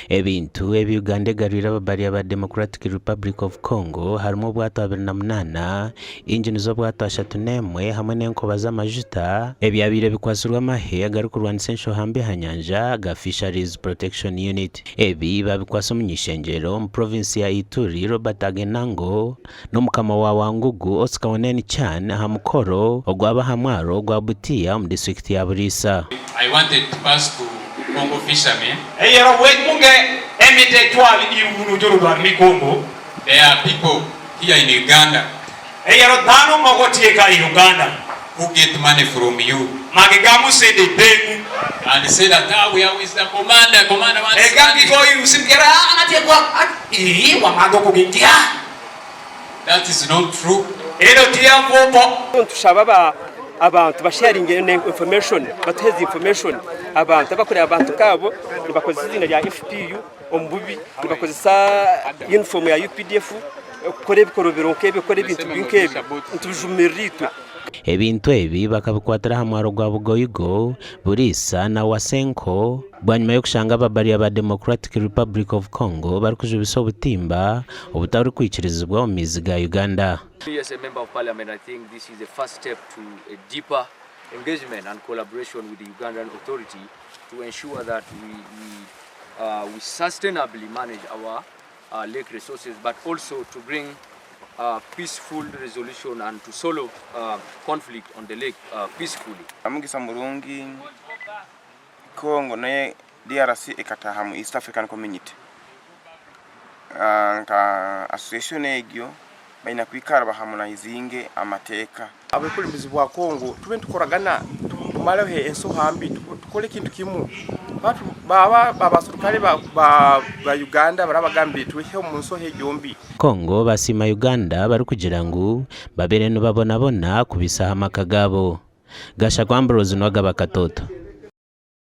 ebintu Uganda egarurira ababari aba Democratic Republic of Congo harimo obwato 28 injini z'obwato 31 hamwe n'enkoba z'amajuta ebyabire bikwasirwa amahe agarukurwanisa enshohambi hanyanja ga Fisheries Protection Unit ebi babikwasa umunyishenjero mu province ya Ituri Robert Agenango n'omukama wa Wangugu Oscar Oneni Chan aha mukoro ogwaba hamwaro gwa Butia mu district ya Burisa. I wanted to pass to Congo fishermen. There are people here in Uganda who get money from you and say that we are with the commander wants that is not true. Abantu basharing information bateza information abantu bakorera abantu kabo nibakoze izina rya FPU ombubi nibakozesa uniform ya UPDF kore bikorobero nkebe kore bintu binkebe ntujumerito ebintu ebi bakabikwatira hamwaro gwa Bugoyigo Burisa na Wasenko bwanyuma yo kushanga ababari aba Democratic Republic of Congo bari kujubisa obutimba obutari kwikirizibwa mu mizi ga Uganda. As a member of parliament, I think this is the first step to a deeper engagement and collaboration with the Ugandan authority to ensure that we sustainably manage our lake resources, but also to bring peaceful resolution and to solve conflict on the lake peacefully. Amugisa Murungi Congo na DRC ekataha mu East African Community nka association egyo baina kwikara bahamunayizinge amateka abakulimizi bwa Congo tube tukoragana tumaleho ensohambi tukole kintu kimu batu baba serikali ba Uganda barabagambi tuhe umunso hejombi Congo basima Uganda bari kugira ngo babere no babona kubisa amakagabo gasha kwambrozi no gabakatoto.